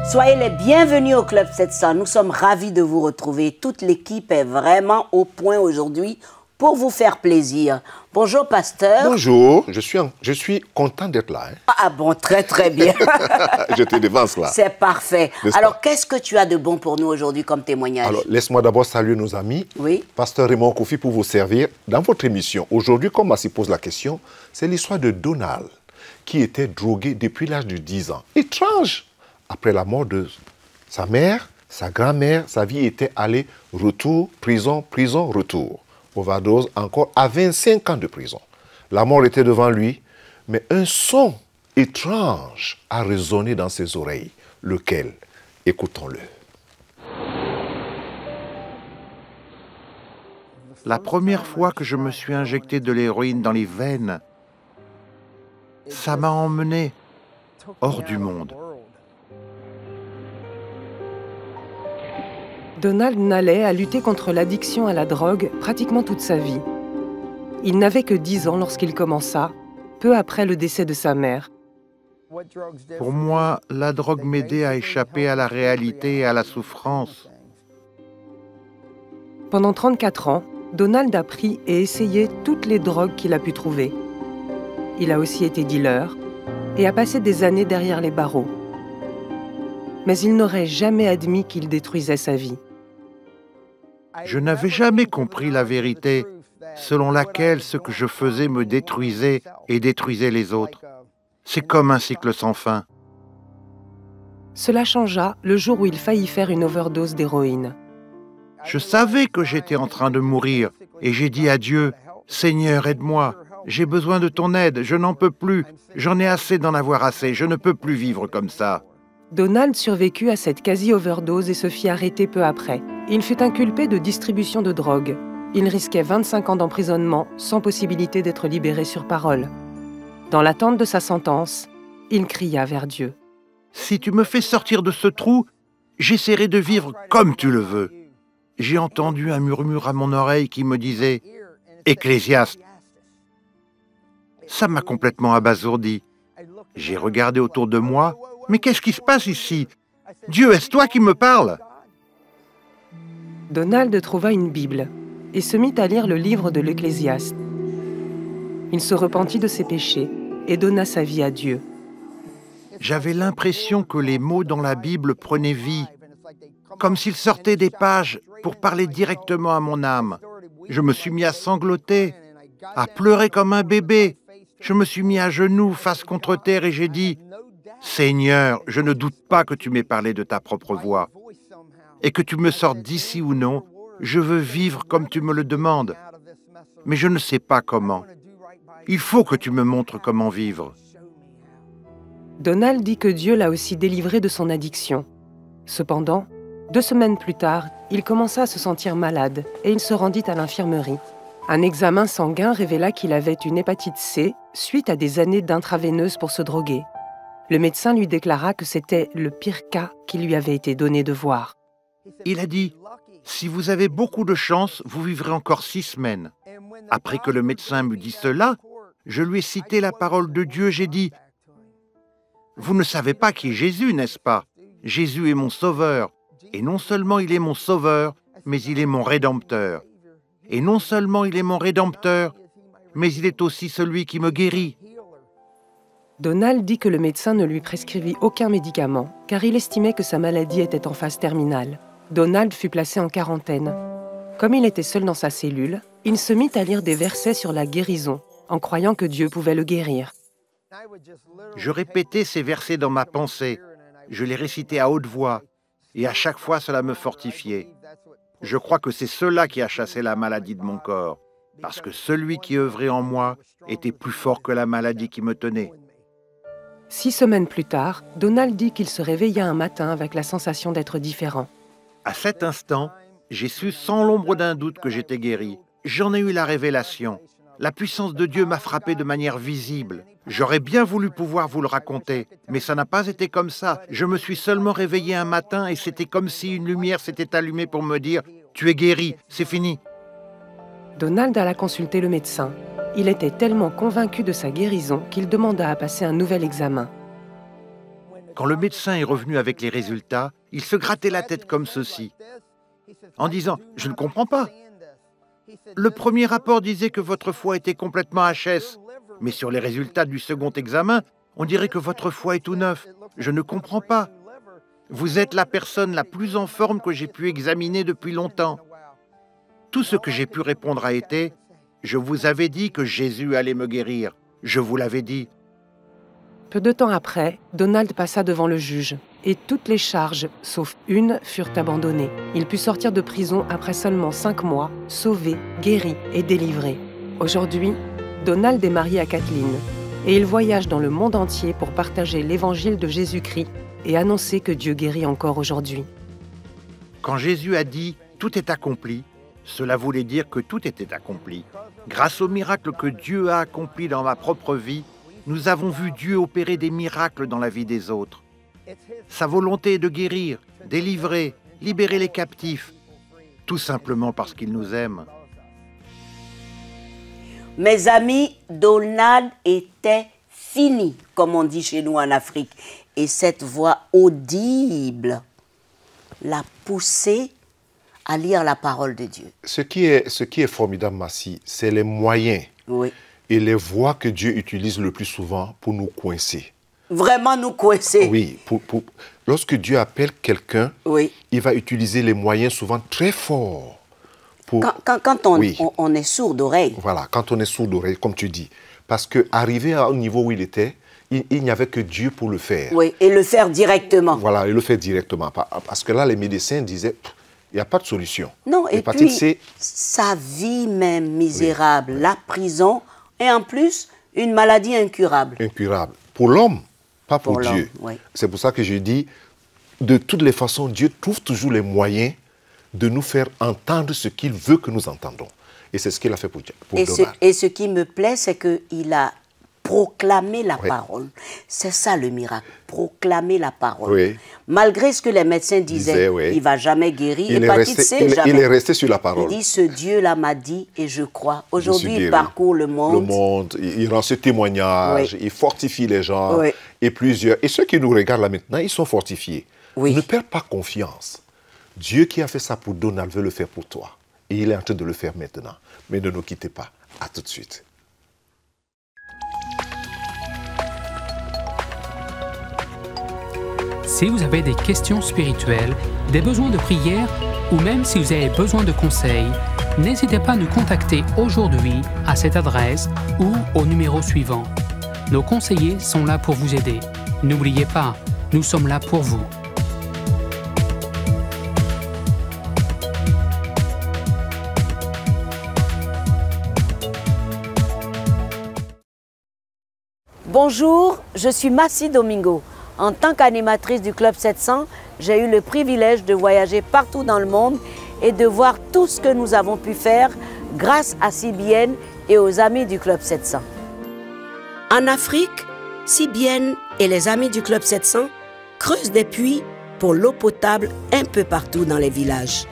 Soyez les bienvenus au Club 700. Nous sommes ravis de vous retrouver. Toute l'équipe est vraiment au point aujourd'hui pour vous faire plaisir. Bonjour, pasteur. Bonjour, je suis content d'être là. Hein. Ah bon, très très bien. Je te devance là. C'est parfait. Alors, qu'est-ce que tu as de bon pour nous aujourd'hui comme témoignage? Alors, laisse-moi d'abord saluer nos amis. Oui. Pasteur Raymond Kofi pour vous servir dans votre émission. Aujourd'hui, comme Massi pose la question, c'est l'histoire de Donald qui était drogué depuis l'âge de 10 ans. Étrange. Après la mort de sa mère, sa grand-mère, sa vie était allée, retour, prison, prison, retour. Overdose, encore à 25 ans de prison. La mort était devant lui, mais un son étrange a résonné dans ses oreilles. Lequel? Écoutons-le. La première fois que je me suis injecté de l'héroïne dans les veines, ça m'a emmené hors du monde. Donald Nalley a lutté contre l'addiction à la drogue pratiquement toute sa vie. Il n'avait que 10 ans lorsqu'il commença, peu après le décès de sa mère. Pour moi, la drogue m'aidait à échapper à la réalité et à la souffrance. Pendant 34 ans, Donald a pris et essayé toutes les drogues qu'il a pu trouver. Il a aussi été dealer et a passé des années derrière les barreaux. Mais il n'aurait jamais admis qu'il détruisait sa vie. Je n'avais jamais compris la vérité selon laquelle ce que je faisais me détruisait et détruisait les autres. C'est comme un cycle sans fin. Cela changea le jour où il faillit faire une overdose d'héroïne. Je savais que j'étais en train de mourir et j'ai dit à Dieu, « Seigneur, aide-moi, j'ai besoin de ton aide, je n'en peux plus, j'en ai assez d'en avoir assez, je ne peux plus vivre comme ça. » Donald survécut à cette quasi-overdose et se fit arrêter peu après. Il fut inculpé de distribution de drogue. Il risquait 25 ans d'emprisonnement sans possibilité d'être libéré sur parole. Dans l'attente de sa sentence, il cria vers Dieu. « Si tu me fais sortir de ce trou, j'essaierai de vivre comme tu le veux. » J'ai entendu un murmure à mon oreille qui me disait « Ecclésiaste ». Ça m'a complètement abasourdi. J'ai regardé autour de moi. Mais qu'est-ce qui se passe ici? Dieu, est-ce toi qui me parles? Donald trouva une Bible et se mit à lire le livre de l'Ecclésiaste. Il se repentit de ses péchés et donna sa vie à Dieu. J'avais l'impression que les mots dans la Bible prenaient vie, comme s'ils sortaient des pages pour parler directement à mon âme. Je me suis mis à sangloter, à pleurer comme un bébé. Je me suis mis à genoux, face contre terre, et j'ai dit « Seigneur, je ne doute pas que tu m'aies parlé de ta propre voix. Et que tu me sortes d'ici ou non, je veux vivre comme tu me le demandes. Mais je ne sais pas comment. Il faut que tu me montres comment vivre. » Donald dit que Dieu l'a aussi délivré de son addiction. Cependant, 2 semaines plus tard, il commença à se sentir malade et il se rendit à l'infirmerie. Un examen sanguin révéla qu'il avait une hépatite C suite à des années d'intraveineuse pour se droguer. Le médecin lui déclara que c'était le pire cas qui lui avait été donné de voir. Il a dit « Si vous avez beaucoup de chance, vous vivrez encore 6 semaines. » Après que le médecin me dit cela, je lui ai cité la parole de Dieu. J'ai dit « Vous ne savez pas qui est Jésus, n'est-ce pas? Jésus est mon sauveur. Et non seulement il est mon sauveur, mais il est mon rédempteur. Et non seulement il est mon rédempteur, mais il est aussi celui qui me guérit. » Donald dit que le médecin ne lui prescrivit aucun médicament, car il estimait que sa maladie était en phase terminale. Donald fut placé en quarantaine. Comme il était seul dans sa cellule, il se mit à lire des versets sur la guérison, en croyant que Dieu pouvait le guérir. Je répétais ces versets dans ma pensée. Je les récitais à haute voix, et à chaque fois cela me fortifiait. Je crois que c'est cela qui a chassé la maladie de mon corps, parce que celui qui œuvrait en moi était plus fort que la maladie qui me tenait. 6 semaines plus tard, Donald dit qu'il se réveilla un matin avec la sensation d'être différent. À cet instant, j'ai su sans l'ombre d'un doute que j'étais guéri. J'en ai eu la révélation. La puissance de Dieu m'a frappé de manière visible. J'aurais bien voulu pouvoir vous le raconter, mais ça n'a pas été comme ça. Je me suis seulement réveillé un matin et c'était comme si une lumière s'était allumée pour me dire « Tu es guéri, c'est fini ». Donald alla consulter le médecin. Il était tellement convaincu de sa guérison qu'il demanda à passer un nouvel examen. Quand le médecin est revenu avec les résultats, il se grattait la tête comme ceci, en disant « Je ne comprends pas. Le premier rapport disait que votre foie était complètement HS, mais sur les résultats du second examen, on dirait que votre foie est tout neuf. Je ne comprends pas. Vous êtes la personne la plus en forme que j'ai pu examiner depuis longtemps. » Tout ce que j'ai pu répondre a été « Je vous avais dit que Jésus allait me guérir. Je vous l'avais dit. » Peu de temps après, Donald passa devant le juge et toutes les charges, sauf une, furent abandonnées. Il put sortir de prison après seulement 5 mois, sauvé, guéri et délivré. Aujourd'hui, Donald est marié à Kathleen et il voyage dans le monde entier pour partager l'évangile de Jésus-Christ et annoncer que Dieu guérit encore aujourd'hui. Quand Jésus a dit « Tout est accompli », cela voulait dire que tout était accompli. Grâce au miracle que Dieu a accompli dans ma propre vie, nous avons vu Dieu opérer des miracles dans la vie des autres. Sa volonté est de guérir, délivrer, libérer les captifs, tout simplement parce qu'il nous aime. Mes amis, Donald était fini, comme on dit chez nous en Afrique. Et cette voix audible l'a poussé à lire la parole de Dieu. Ce qui est formidable, Massi, c'est les moyens et les voies que Dieu utilise le plus souvent pour nous coincer. Vraiment nous coincer. Oui. Lorsque Dieu appelle quelqu'un, il va utiliser les moyens souvent très forts. Quand on est sourd d'oreille. Voilà, quand on est sourd d'oreille, comme tu dis. Parce qu'arrivé au niveau où il était, il n'y avait que Dieu pour le faire. Oui, et le faire directement. Voilà, et le faire directement. Parce que là, les médecins disaient, il n'y a pas de solution. Non, et puis, sa vie même misérable, la prison, et en plus, une maladie incurable. Incurable. Pour l'homme, pas pour Dieu. C'est pour ça que je dis, de toutes les façons, Dieu trouve toujours les moyens de nous faire entendre ce qu'il veut que nous entendons. Et c'est ce qu'il a fait pour Donald. Et ce qui me plaît, c'est qu'il a proclamé la parole. C'est ça le miracle, proclamer la parole. Malgré ce que les médecins disaient, il ne va jamais guérir, il est resté sur la parole. Il dit, ce Dieu-là m'a dit et je crois. Aujourd'hui, il parcourt le monde. Il rend ce témoignage, il fortifie les gens. Et ceux qui nous regardent là maintenant, ils sont fortifiés. Ne perds pas confiance. Dieu qui a fait ça pour Donald veut le faire pour toi. Et il est en train de le faire maintenant. Mais ne nous quittez pas. À tout de suite. Si vous avez des questions spirituelles, des besoins de prière ou même si vous avez besoin de conseils, n'hésitez pas à nous contacter aujourd'hui à cette adresse ou au numéro suivant. Nos conseillers sont là pour vous aider. N'oubliez pas, nous sommes là pour vous. Bonjour, je suis Massi Domingo. En tant qu'animatrice du Club 700, j'ai eu le privilège de voyager partout dans le monde et de voir tout ce que nous avons pu faire grâce à CBN et aux amis du Club 700. En Afrique, CBN et les amis du Club 700 creusent des puits pour l'eau potable un peu partout dans les villages.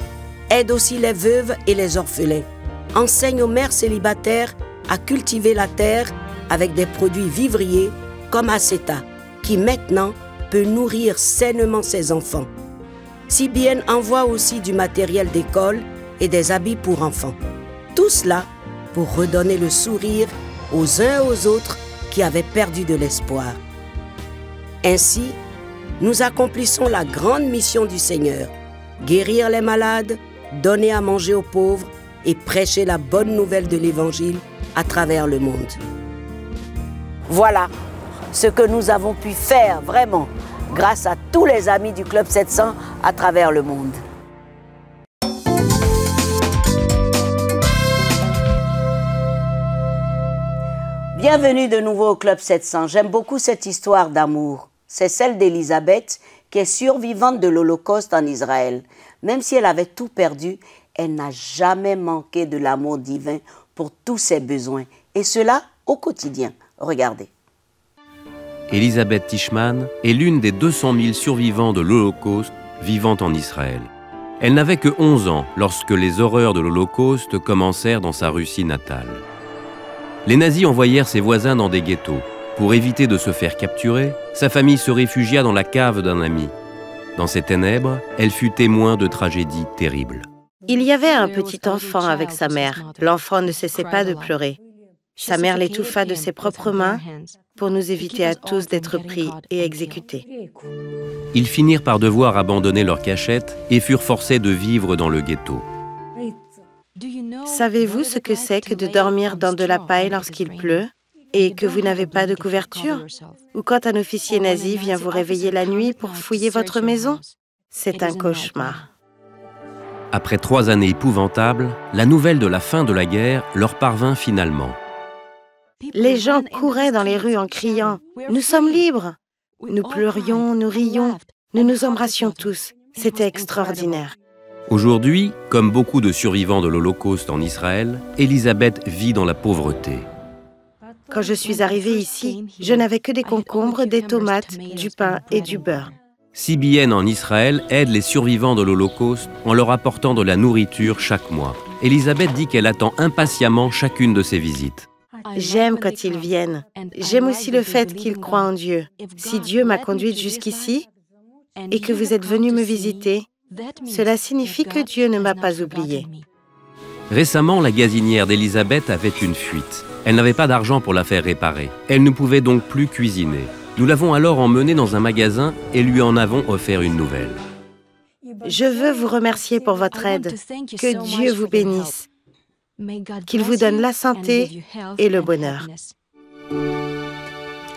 Aident aussi les veuves et les orphelins. Enseignent aux mères célibataires à cultiver la terre avec des produits vivriers comme Aceta, qui maintenant peut nourrir sainement ses enfants. CBN envoie aussi du matériel d'école et des habits pour enfants. Tout cela pour redonner le sourire aux uns et aux autres qui avaient perdu de l'espoir. Ainsi, nous accomplissons la grande mission du Seigneur, guérir les malades, donner à manger aux pauvres et prêcher la bonne nouvelle de l'Évangile à travers le monde. Voilà ce que nous avons pu faire vraiment grâce à tous les amis du Club 700 à travers le monde. Bienvenue de nouveau au Club 700. J'aime beaucoup cette histoire d'amour. C'est celle d'Élisabeth qui est survivante de l'Holocauste en Israël. Même si elle avait tout perdu, elle n'a jamais manqué de l'amour divin pour tous ses besoins. Et cela au quotidien. Regardez. Elisabeth Tishman est l'une des 200 000 survivants de l'Holocauste vivant en Israël. Elle n'avait que 11 ans lorsque les horreurs de l'Holocauste commencèrent dans sa Russie natale. Les nazis envoyèrent ses voisins dans des ghettos Pour éviter de se faire capturer, sa famille se réfugia dans la cave d'un ami. Dans ces ténèbres, elle fut témoin de tragédies terribles. Il y avait un petit enfant avec sa mère. L'enfant ne cessait pas de pleurer. Sa mère l'étouffa de ses propres mains pour nous éviter à tous d'être pris et exécutés. Ils finirent par devoir abandonner leur cachette et furent forcés de vivre dans le ghetto. Savez-vous ce que c'est que de dormir dans de la paille lorsqu'il pleut et que vous n'avez pas de couverture? Ou quand un officier nazi vient vous réveiller la nuit pour fouiller votre maison? C'est un cauchemar. Après 3 années épouvantables, la nouvelle de la fin de la guerre leur parvint finalement. Les gens couraient dans les rues en criant « Nous sommes libres !» Nous pleurions, nous rions, nous nous embrassions tous. C'était extraordinaire. Aujourd'hui, comme beaucoup de survivants de l'Holocauste en Israël, Elisabeth vit dans la pauvreté. Quand je suis arrivée ici, je n'avais que des concombres, des tomates, du pain et du beurre. CBN en Israël aide les survivants de l'Holocauste en leur apportant de la nourriture chaque mois. Elisabeth dit qu'elle attend impatiemment chacune de ces visites. J'aime quand ils viennent. J'aime aussi le fait qu'ils croient en Dieu. Si Dieu m'a conduite jusqu'ici et que vous êtes venus me visiter, cela signifie que Dieu ne m'a pas oubliée. Récemment, la gazinière d'Elisabeth avait une fuite. Elle n'avait pas d'argent pour la faire réparer. Elle ne pouvait donc plus cuisiner. Nous l'avons alors emmenée dans un magasin et lui en avons offert une nouvelle. Je veux vous remercier pour votre aide. Que Dieu vous bénisse. Qu'il vous donne la santé et le bonheur.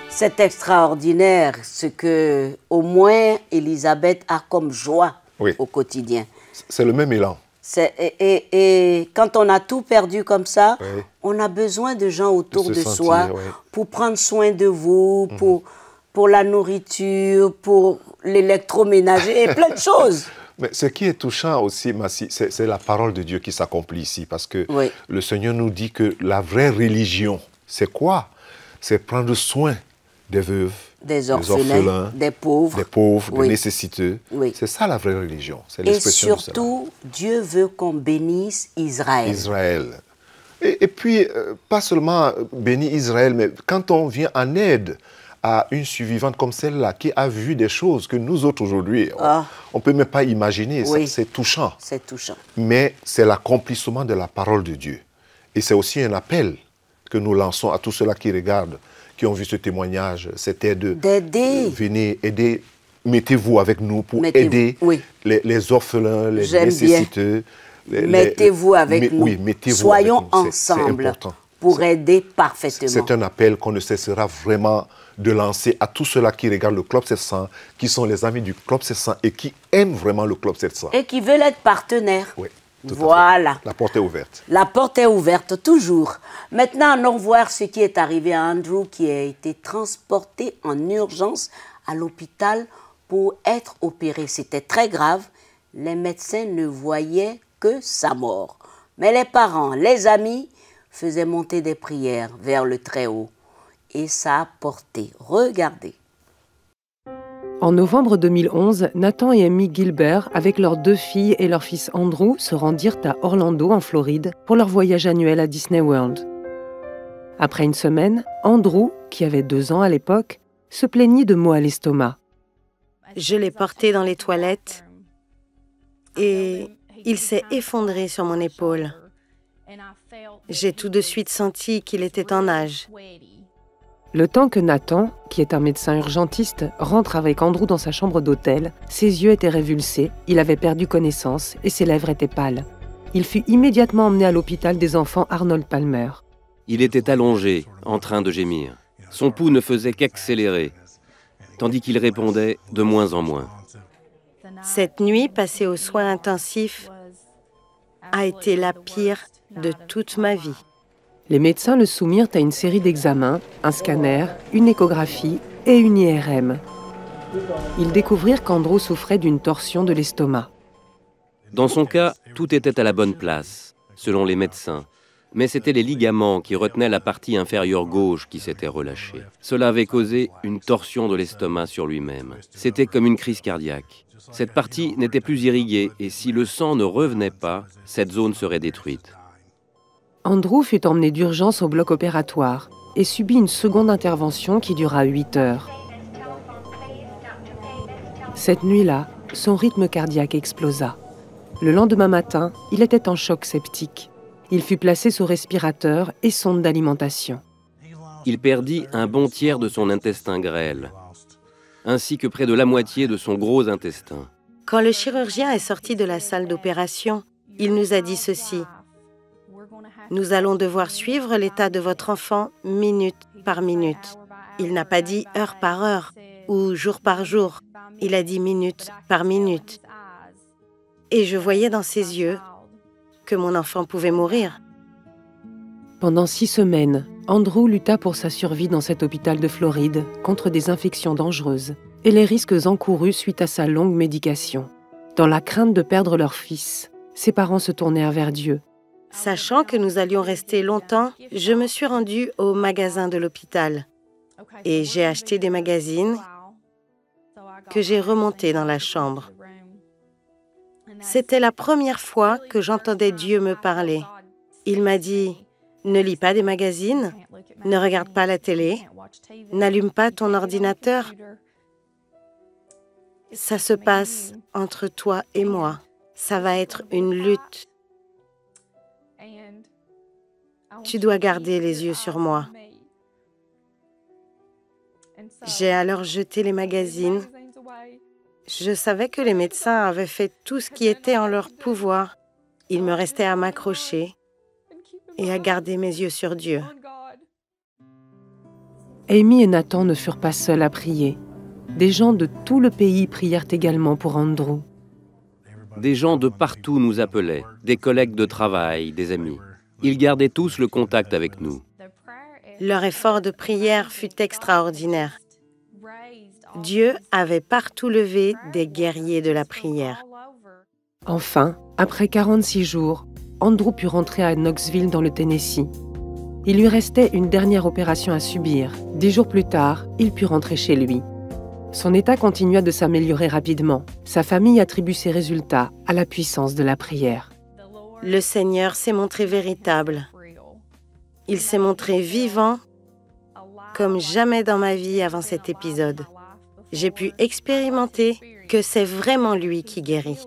C'est extraordinaire ce que, au moins, Elisabeth a comme joie au quotidien. C'est le même élan. Et quand on a tout perdu comme ça, on a besoin de gens autour de soi pour prendre soin de vous, pour la nourriture, pour l'électroménager et plein de choses. Mais ce qui est touchant aussi, Massi, c'est la parole de Dieu qui s'accomplit ici. Parce que le Seigneur nous dit que la vraie religion, c'est quoi? C'est prendre soin des veuves, des orphelins, des pauvres, des nécessiteux. C'est ça la vraie religion. Et surtout, Dieu veut qu'on bénisse Israël. Et puis, pas seulement bénir Israël, mais quand on vient en aide à une survivante comme celle-là, qui a vu des choses que nous autres aujourd'hui, on ne peut même pas imaginer. C'est touchant. C'est touchant. Mais c'est l'accomplissement de la parole de Dieu. Et c'est aussi un appel que nous lançons à tous ceux-là qui regardent, qui ont vu ce témoignage, cette aide. D'aider. Venez aider. Mettez-vous avec nous pour aider les orphelins, les nécessiteux. Mettez-vous avec nous. Oui, mettez-vous Soyons avec nous. ensemble pour aider parfaitement. C'est un appel qu'on ne cessera vraiment de lancer à tous ceux-là qui regardent le Club 700, qui sont les amis du Club 700 et qui aiment vraiment le Club 700. Et qui veulent être partenaires. Oui. Voilà. La porte est ouverte. La porte est ouverte, toujours. Maintenant, allons voir ce qui est arrivé à Andrew, qui a été transporté en urgence à l'hôpital pour être opéré. C'était très grave. Les médecins ne voyaient que sa mort. Mais les parents, les amis, faisaient monter des prières vers le Très-Haut. Et ça a porté. Regardez. En novembre 2011, Nathan et Amy Gilbert, avec leurs 2 filles et leur fils Andrew, se rendirent à Orlando, en Floride, pour leur voyage annuel à Disney World. Après une semaine, Andrew, qui avait 2 ans à l'époque, se plaignit de maux à l'estomac. Je l'ai porté dans les toilettes et il s'est effondré sur mon épaule. J'ai tout de suite senti qu'il était en nage. Le temps que Nathan, qui est un médecin urgentiste, rentre avec Andrew dans sa chambre d'hôtel, ses yeux étaient révulsés, il avait perdu connaissance et ses lèvres étaient pâles. Il fut immédiatement emmené à l'hôpital des enfants Arnold Palmer. Il était allongé, en train de gémir. Son pouls ne faisait qu'accélérer, tandis qu'il répondait de moins en moins. Cette nuit passée aux soins intensifs a été la pire de toute ma vie. Les médecins le soumirent à une série d'examens, un scanner, une échographie et une IRM. Ils découvrirent qu'Andrew souffrait d'une torsion de l'estomac. Dans son cas, tout était à la bonne place, selon les médecins. Mais c'étaient les ligaments qui retenaient la partie inférieure gauche qui s'était relâchée. Cela avait causé une torsion de l'estomac sur lui-même. C'était comme une crise cardiaque. Cette partie n'était plus irriguée et si le sang ne revenait pas, cette zone serait détruite. Andrew fut emmené d'urgence au bloc opératoire et subit une seconde intervention qui dura 8 heures. Cette nuit-là, son rythme cardiaque explosa. Le lendemain matin, il était en choc septique. Il fut placé sous respirateur et sonde d'alimentation. Il perdit un bon tiers de son intestin grêle, ainsi que près de la moitié de son gros intestin. Quand le chirurgien est sorti de la salle d'opération, il nous a dit ceci. Nous allons devoir suivre l'état de votre enfant minute par minute. Il n'a pas dit heure par heure ou jour par jour. Il a dit minute par minute. Et je voyais dans ses yeux que mon enfant pouvait mourir. Pendant 6 semaines, Andrew lutta pour sa survie dans cet hôpital de Floride contre des infections dangereuses et les risques encourus suite à sa longue médication. Dans la crainte de perdre leur fils, ses parents se tournèrent vers Dieu. Sachant que nous allions rester longtemps, je me suis rendue au magasin de l'hôpital et j'ai acheté des magazines que j'ai remontés dans la chambre. C'était la première fois que j'entendais Dieu me parler. Il m'a dit « Ne lis pas des magazines, ne regarde pas la télé, n'allume pas ton ordinateur. Ça se passe entre toi et moi. Ça va être une lutte. Tu dois garder les yeux sur moi. » J'ai alors jeté les magazines. Je savais que les médecins avaient fait tout ce qui était en leur pouvoir. Il me restait à m'accrocher et à garder mes yeux sur Dieu. Amy et Nathan ne furent pas seuls à prier. Des gens de tout le pays prièrent également pour Andrew. Des gens de partout nous appelaient, des collègues de travail, des amis. Ils gardaient tous le contact avec nous. Leur effort de prière fut extraordinaire. Dieu avait partout levé des guerriers de la prière. Enfin, après 46 jours, Andrew put rentrer à Knoxville dans le Tennessee. Il lui restait une dernière opération à subir. 10 jours plus tard, il put rentrer chez lui. Son état continua de s'améliorer rapidement. Sa famille attribue ses résultats à la puissance de la prière. Le Seigneur s'est montré véritable. Il s'est montré vivant comme jamais dans ma vie avant cet épisode. J'ai pu expérimenter que c'est vraiment lui qui guérit.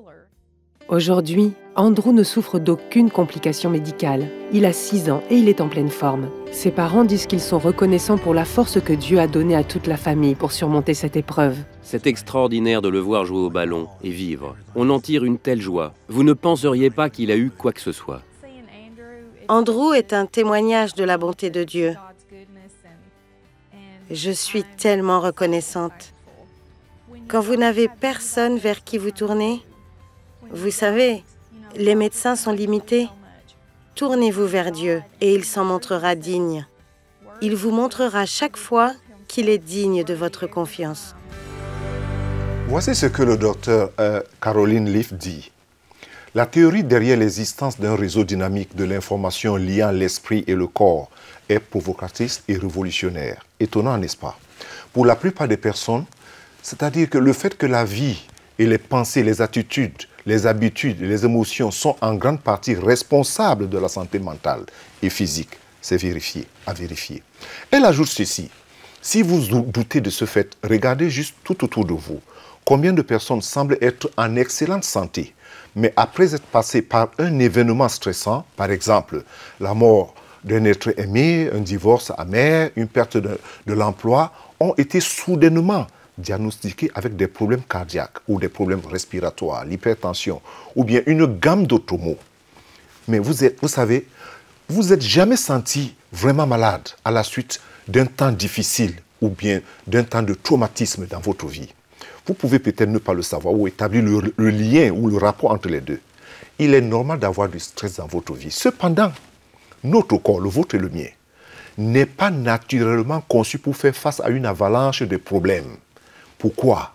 Aujourd'hui, Andrew ne souffre d'aucune complication médicale. Il a 6 ans et il est en pleine forme. Ses parents disent qu'ils sont reconnaissants pour la force que Dieu a donnée à toute la famille pour surmonter cette épreuve. C'est extraordinaire de le voir jouer au ballon et vivre. On en tire une telle joie. Vous ne penseriez pas qu'il a eu quoi que ce soit. Andrew est un témoignage de la bonté de Dieu. Je suis tellement reconnaissante. Quand vous n'avez personne vers qui vous tourner, vous savez, les médecins sont limités. Tournez-vous vers Dieu et il s'en montrera digne. Il vous montrera chaque fois qu'il est digne de votre confiance. Voici ce que le docteur Caroline Leaf dit. La théorie derrière l'existence d'un réseau dynamique de l'information liant l'esprit et le corps est provocatrice et révolutionnaire. Étonnant, n'est-ce pas? Pour la plupart des personnes, c'est-à-dire que le fait que la vie et les pensées, les attitudes, les habitudes, les émotions sont en grande partie responsables de la santé mentale et physique, c'est vérifié, à vérifier. Elle ajoute ceci. Si vous doutez de ce fait, regardez juste tout autour de vous. Combien de personnes semblent être en excellente santé, mais après être passées par un événement stressant, par exemple la mort d'un être aimé, un divorce amer, une perte de l'emploi, ont été soudainement diagnostiqués avec des problèmes cardiaques ou des problèmes respiratoires, l'hypertension ou bien une gamme d'autres maux. Mais vous savez, vous n'êtes jamais senti vraiment malade à la suite d'un temps difficile ou bien d'un temps de traumatisme dans votre vie. Vous pouvez peut-être ne pas le savoir ou établir le lien ou le rapport entre les deux. Il est normal d'avoir du stress dans votre vie. Cependant, notre corps, le vôtre et le mien, n'est pas naturellement conçu pour faire face à une avalanche de problèmes. Pourquoi?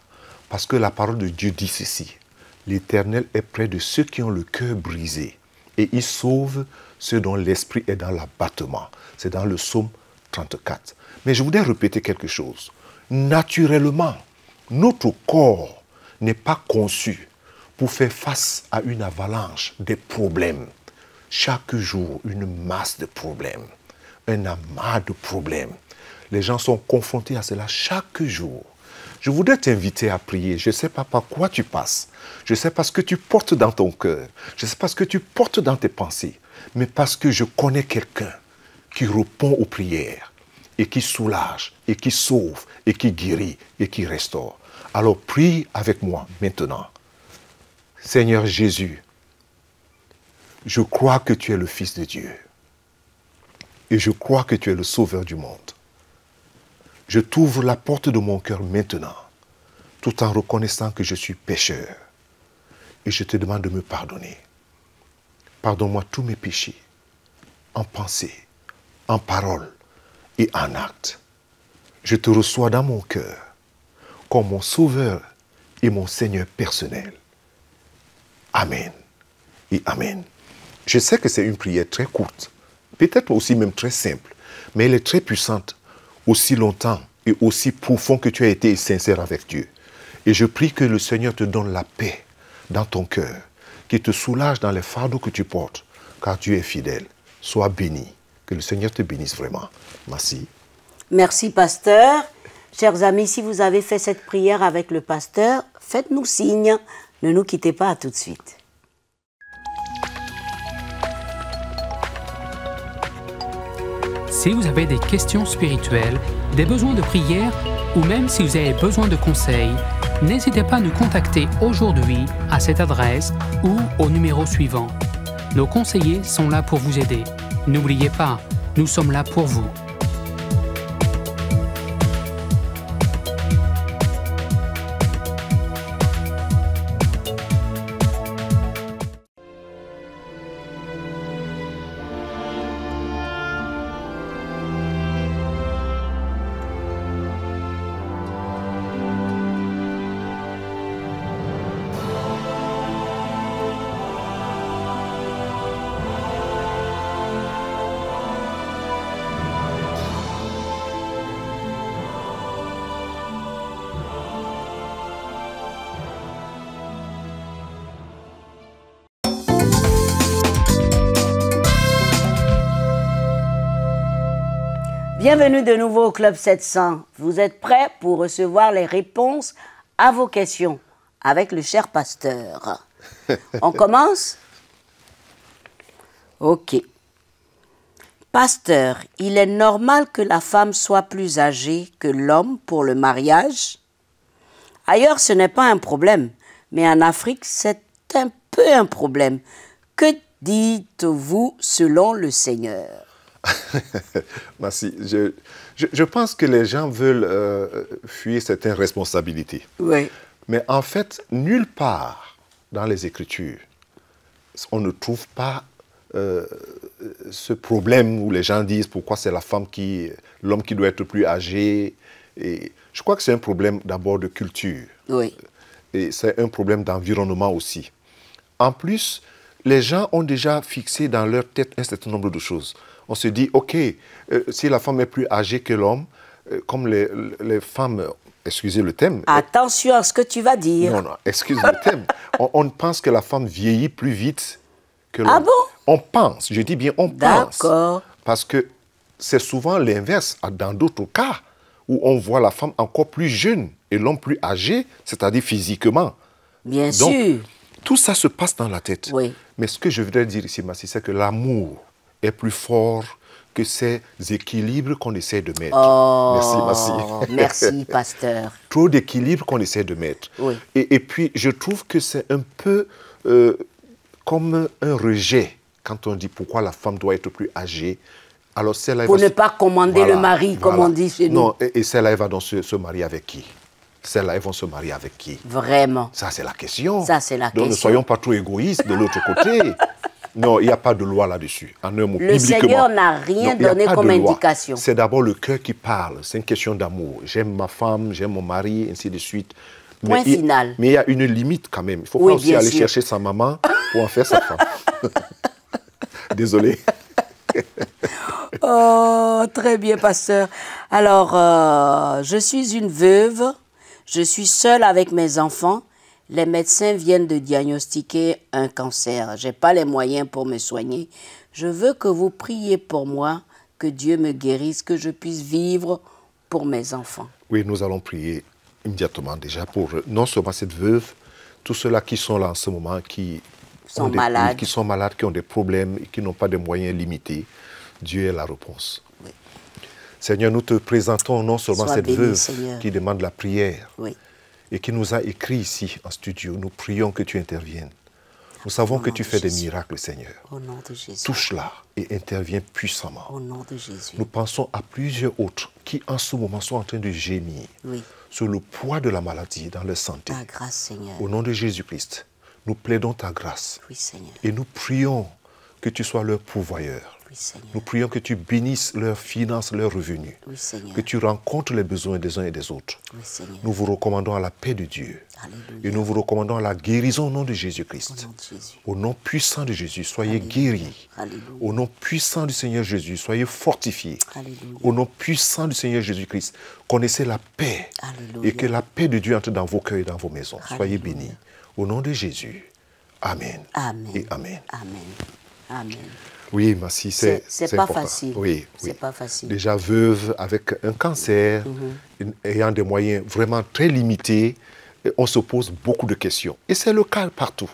Parce que la parole de Dieu dit ceci. L'Éternel est près de ceux qui ont le cœur brisé et il sauve ceux dont l'esprit est dans l'abattement. C'est dans le psaume 34. Mais je voudrais répéter quelque chose. Naturellement, notre corps n'est pas conçu pour faire face à une avalanche de problèmes. Chaque jour, une masse de problèmes. un amas de problèmes. Les gens sont confrontés à cela chaque jour. Je voudrais t'inviter à prier. Je ne sais pas par quoi tu passes. Je ne sais pas ce que tu portes dans ton cœur. Je ne sais pas ce que tu portes dans tes pensées. Mais parce que je connais quelqu'un qui répond aux prières et qui soulage, et qui sauve, et qui guérit, et qui restaure. Alors prie avec moi maintenant. Seigneur Jésus, je crois que tu es le Fils de Dieu. Et je crois que tu es le Sauveur du monde. Je t'ouvre la porte de mon cœur maintenant, tout en reconnaissant que je suis pécheur. Et je te demande de me pardonner. Pardonne-moi tous mes péchés, en pensée, en parole et en acte. Je te reçois dans mon cœur comme mon Sauveur et mon Seigneur personnel. Amen et Amen. Je sais que c'est une prière très courte, peut-être aussi même très simple, mais elle est très puissante, aussi longtemps et aussi profond que tu as été sincère avec Dieu. Et je prie que le Seigneur te donne la paix dans ton cœur, qu'il te soulage dans les fardeaux que tu portes, car Dieu est fidèle. Sois béni. Que le Seigneur te bénisse vraiment. Merci. Merci, pasteur. Chers amis, si vous avez fait cette prière avec le pasteur, faites-nous signe. Ne nous quittez pas, à tout de suite. Si vous avez des questions spirituelles, des besoins de prière ou même si vous avez besoin de conseils, n'hésitez pas à nous contacter aujourd'hui à cette adresse ou au numéro suivant. Nos conseillers sont là pour vous aider. N'oubliez pas, nous sommes là pour vous. Bienvenue de nouveau au Club 700. Vous êtes prêts pour recevoir les réponses à vos questions avec le cher pasteur. On commence? Ok. Pasteur, il est normal que la femme soit plus âgée que l'homme pour le mariage? Ailleurs, ce n'est pas un problème, mais en Afrique, c'est un peu un problème. Que dites-vous selon le Seigneur? Merci. Je pense que les gens veulent fuir certaines responsabilités. Oui. Mais en fait, nulle part dans les Écritures, on ne trouve pas ce problème où les gens disent pourquoi c'est l'homme qui doit être plus âgé. Et je crois que c'est un problème d'abord de culture. Oui. Et c'est un problème d'environnement aussi. En plus, les gens ont déjà fixé dans leur tête un certain nombre de choses. On se dit, OK, si la femme est plus âgée que l'homme, comme les femmes, excusez le thème. Attention à ce que tu vas dire. Non, excusez le thème. On pense que la femme vieillit plus vite que l'homme. Ah bon? On pense, je dis bien on pense. D'accord. Parce que c'est souvent l'inverse dans d'autres cas où on voit la femme encore plus jeune et l'homme plus âgé, c'est-à-dire physiquement. Bien Donc, sûr. Tout ça se passe dans la tête. Oui. Mais ce que je voudrais dire ici, Massi, c'est que l'amour est plus fort que ces équilibres qu'on essaie de mettre. Oh, merci, Massi. Merci, pasteur. Trop d'équilibres qu'on essaie de mettre. Oui. Et puis, je trouve que c'est un peu comme un rejet quand on dit pourquoi la femme doit être plus âgée. Alors, celle-là, Pour ne pas commander le mari, comme on dit chez nous. Non, et celle-là, elle va donc se marier avec qui? Celles-là, elles vont se marier avec qui? Vraiment. Ça, c'est la question. Ça, c'est la question. Donc, ne soyons pas trop égoïstes de l'autre côté. Non, il n'y a pas de loi là-dessus. En un mot, le Seigneur n'a rien donné comme indication. C'est d'abord le cœur qui parle. C'est une question d'amour. J'aime ma femme, j'aime mon mari, ainsi de suite. Point final. Mais il y a une limite quand même. Il ne faut pas aussi aller chercher sa maman pour en faire sa femme. Désolé. Oh, très bien, pasteur. Alors, je suis une veuve. Je suis seule avec mes enfants. Les médecins viennent de diagnostiquer un cancer. Je n'ai pas les moyens pour me soigner. Je veux que vous priez pour moi, que Dieu me guérisse, que je puisse vivre pour mes enfants. Oui, nous allons prier immédiatement déjà pour non seulement cette veuve, tous ceux-là qui sont là en ce moment, qui sont malades, qui ont des problèmes et qui n'ont pas de moyens limités. Dieu est la réponse. Oui. Seigneur, nous te présentons non seulement cette veuve Seigneur, qui demande la prière, oui, et qui nous a écrit ici en studio. Nous prions que tu interviennes. Nous savons que tu fais des miracles, Seigneur. Au nom de Jésus. Touche-la et interviens puissamment. Au nom de Jésus. Nous pensons à plusieurs autres qui en ce moment sont en train de gémir sur le poids de la maladie dans leur santé. Ta grâce, Seigneur. Au nom de Jésus-Christ, nous plaidons ta grâce. Oui, Seigneur. Et nous prions que tu sois leur pourvoyeur. Oui, Seigneur. Nous prions que tu bénisses leurs finances, leurs revenus. Oui, Seigneur. Que tu rencontres les besoins des uns et des autres. Oui, Seigneur. Nous vous recommandons à la paix de Dieu. Alléluia. Et nous vous recommandons à la guérison au nom de Jésus-Christ. Au nom de Jésus. Au nom puissant de Jésus, soyez Alléluia. guéris. Alléluia. Au nom puissant du Seigneur Jésus, soyez fortifiés. Alléluia. Au nom puissant du Seigneur Jésus-Christ, connaissez la paix. Alléluia. Et que la paix de Dieu entre dans vos cœurs et dans vos maisons. Soyez Alléluia. bénis. Au nom de Jésus. Amen. Amen. Et Amen. Amen. Amen. Oui, Massi, c'est pas important. facile. Oui, c'est pas facile. Déjà veuve avec un cancer, ayant des moyens vraiment très limités, on se pose beaucoup de questions. Et c'est le cas partout.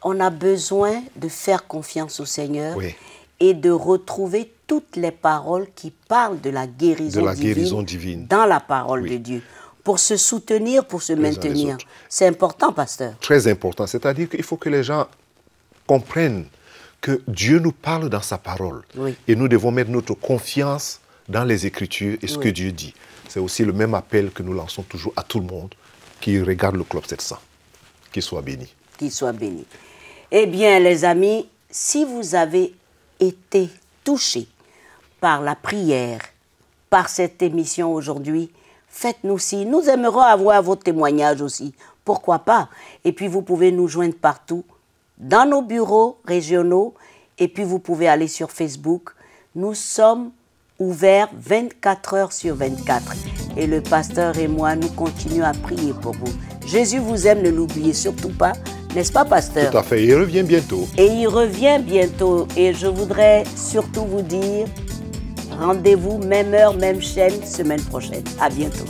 On a besoin de faire confiance au Seigneur Oui. et de retrouver toutes les paroles qui parlent de la guérison, divine dans la parole de Dieu. Pour se soutenir, pour se maintenir. C'est important, pasteur. Très important. C'est-à-dire qu'il faut que les gens comprennent que Dieu nous parle dans sa parole. Oui. Et nous devons mettre notre confiance dans les Écritures et ce que Dieu dit. C'est aussi le même appel que nous lançons toujours à tout le monde qui regarde le Club 700. Qu'il soit béni. Qu'il soit béni. Eh bien, les amis, si vous avez été touchés par la prière, par cette émission aujourd'hui, faites-nous signe. Nous aimerons avoir vos témoignages aussi. Pourquoi pas? Et puis, vous pouvez nous joindre partout, dans nos bureaux régionaux, et puis vous pouvez aller sur Facebook. Nous sommes ouverts 24 heures sur 24. Et le pasteur et moi, nous continuons à prier pour vous. Jésus vous aime, ne l'oubliez surtout pas. N'est-ce pas, pasteur? Tout à fait. Il revient bientôt. Et il revient bientôt. Et je voudrais surtout vous dire, rendez-vous, même heure, même chaîne, semaine prochaine. À bientôt.